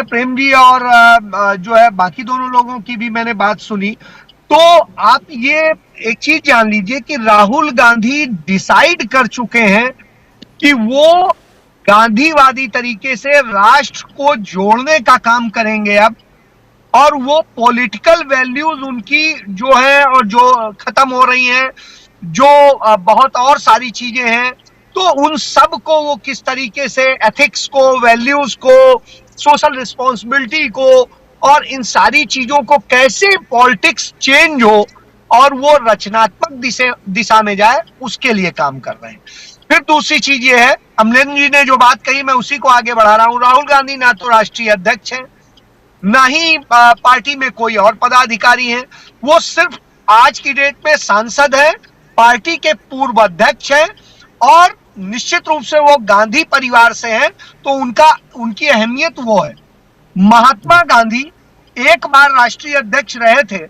प्रेम जी और जो है बाकी दोनों लोगों की भी मैंने बात सुनी। तो आप ये एक चीज जान लीजिए कि राहुल गांधी डिसाइड कर चुके हैं कि वो गांधीवादी तरीके से राष्ट्र को जोड़ने का काम करेंगे अब, और वो पॉलिटिकल वैल्यूज उनकी जो है और जो खत्म हो रही हैं, जो बहुत और सारी चीजें हैं, तो उन सब को वो किस तरीके से एथिक्स को, वैल्यूज को, सोशल रिस्पॉन्सिबिलिटी को और इन सारी चीजों को कैसे पॉलिटिक्स चेंज हो और वो रचनात्मक दिशा में जाए, उसके लिए काम कर रहे हैं। फिर दूसरी चीज ये है, अमलेन जी ने जो बात कही मैं उसी को आगे बढ़ा रहा हूं। राहुल गांधी ना तो राष्ट्रीय अध्यक्ष हैं, ना ही पार्टी में कोई और पदाधिकारी हैं, वो सिर्फ आज की डेट में सांसद है, पार्टी के पूर्व अध्यक्ष हैं और निश्चित रूप से वो गांधी परिवार से हैं, तो उनकी अहमियत वो है। महात्मा गांधी एक बार राष्ट्रीय अध्यक्ष रहे थे,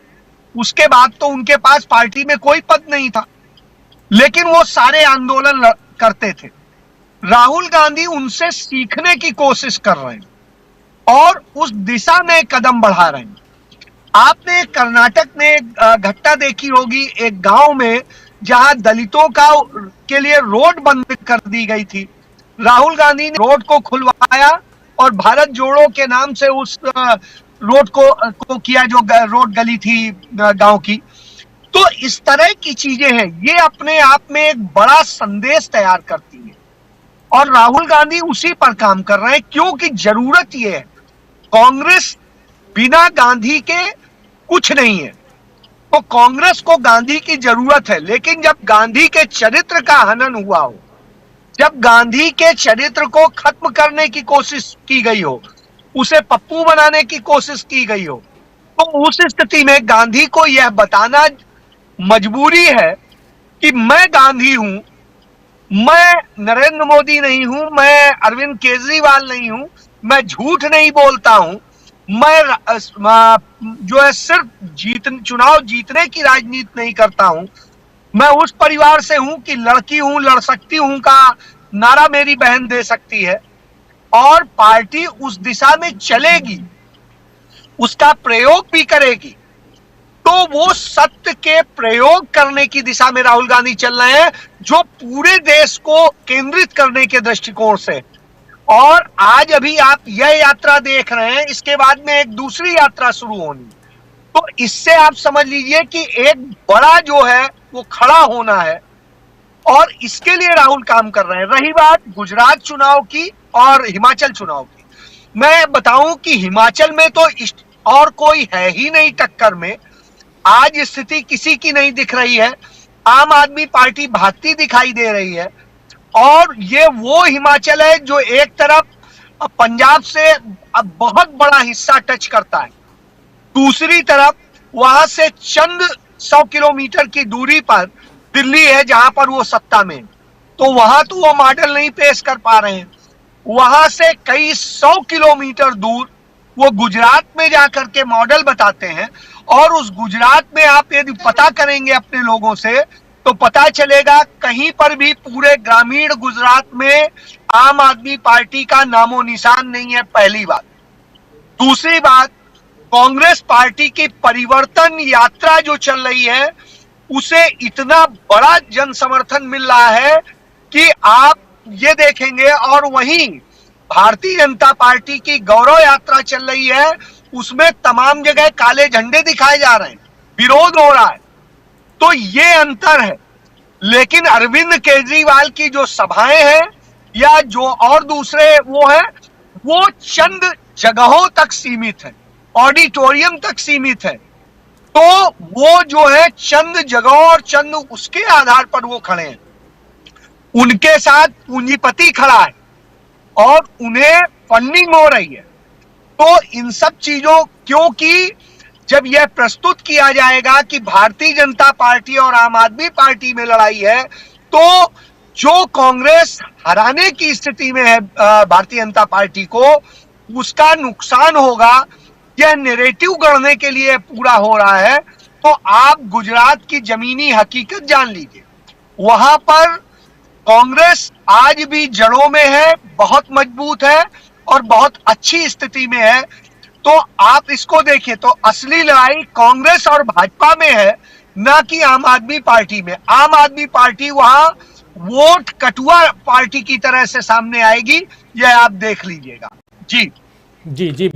उसके बाद तो उनके पास पार्टी में कोई पद नहीं था, लेकिन वो सारे आंदोलन करते थे। राहुल गांधी उनसे सीखने की कोशिश कर रहे हैं और उस दिशा में कदम बढ़ा रहे हैं। आपने कर्नाटक में एक घटना देखी होगी, एक गांव में जहां दलितों के लिए रोड बंद कर दी गई थी। राहुल गांधी ने रोड को खुलवाया और भारत जोड़ो के नाम से उस रोड को किया, जो रोड गली थी गांव की। तो इस तरह की चीजें हैं, ये अपने आप में एक बड़ा संदेश तैयार करती है और राहुल गांधी उसी पर काम कर रहे हैं, क्योंकि जरूरत ये है। कांग्रेस बिना गांधी के कुछ नहीं है, तो कांग्रेस को गांधी की जरूरत है, लेकिन जब गांधी के चरित्र का हनन हुआ हो, जब गांधी के चरित्र को खत्म करने की कोशिश की गई हो, उसे पप्पू बनाने की कोशिश की गई हो, तो उस स्थिति में गांधी को यह बताना मजबूरी है कि मैं गांधी हूं, मैं नरेंद्र मोदी नहीं हूं, मैं अरविंद केजरीवाल नहीं हूं, मैं झूठ नहीं बोलता हूं, मैं जो है सिर्फ चुनाव जीतने की राजनीति नहीं करता हूं, मैं उस परिवार से हूं कि लड़की हूं, लड़ सकती हूं का नारा मेरी बहन दे सकती है और पार्टी उस दिशा में चलेगी, उसका प्रयोग भी करेगी। तो वो सत्य के प्रयोग करने की दिशा में राहुल गांधी चल रहे हैं, जो पूरे देश को केंद्रित करने के दृष्टिकोण से। और आज अभी आप यह यात्रा देख रहे हैं, इसके बाद में एक दूसरी यात्रा शुरू होनी, तो इससे आप समझ लीजिए कि एक बड़ा जो है वो खड़ा होना है और इसके लिए राहुल काम कर रहे हैं। रही बात गुजरात चुनाव की और हिमाचल चुनाव की, मैं बताऊं कि हिमाचल में तो और कोई है ही नहीं टक्कर में। आज स्थिति किसी की नहीं दिख रही है, आम आदमी पार्टी भागती दिखाई दे रही है और ये वो हिमाचल है जो एक तरफ पंजाब से अब बहुत बड़ा हिस्सा टच करता है, दूसरी तरफ वहां से चंद 100 किलोमीटर की दूरी पर दिल्ली है जहां पर वो सत्ता में, तो वहां तो वो मॉडल नहीं पेश कर पा रहे हैं। वहां से कई 100 किलोमीटर दूर वो गुजरात में जाकर के मॉडल बताते हैं और उस गुजरात में आप यदि पता करेंगे अपने लोगों से तो पता चलेगा कहीं पर भी पूरे ग्रामीण गुजरात में आम आदमी पार्टी का नामो निशान नहीं है, पहली बात। दूसरी बात, कांग्रेस पार्टी की परिवर्तन यात्रा जो चल रही है उसे इतना बड़ा जन समर्थन मिल रहा है कि आप ये देखेंगे। और वहीं भारतीय जनता पार्टी की गौरव यात्रा चल रही है, उसमें तमाम जगह काले झंडे दिखाए जा रहे हैं, विरोध हो रहा है, तो ये अंतर है। लेकिन अरविंद केजरीवाल की जो सभाएं हैं या जो और दूसरे वो है, वो चंद जगहों तक सीमित है, ऑडिटोरियम तक सीमित है, तो वो जो है चंद जगहों और चंद उसके आधार पर वो खड़े हैं। उनके साथ पूंजीपति खड़ा है और उन्हें फंडिंग हो रही है। तो इन सब चीजों, क्योंकि जब यह प्रस्तुत किया जाएगा कि भारतीय जनता पार्टी और आम आदमी पार्टी में लड़ाई है, तो जो कांग्रेस हराने की स्थिति में है भारतीय जनता पार्टी को, उसका नुकसान होगा। यह नैरेटिव गढ़ने के लिए पूरा हो रहा है। तो आप गुजरात की जमीनी हकीकत जान लीजिए, वहां पर कांग्रेस आज भी जड़ों में है, बहुत मजबूत है और बहुत अच्छी स्थिति में है। तो आप इसको देखिए तो असली लड़ाई कांग्रेस और भाजपा में है, ना कि आम आदमी पार्टी में। आम आदमी पार्टी वहां वोट कटुआ पार्टी की तरह से सामने आएगी, यह आप देख लीजिएगा। जी जी जी।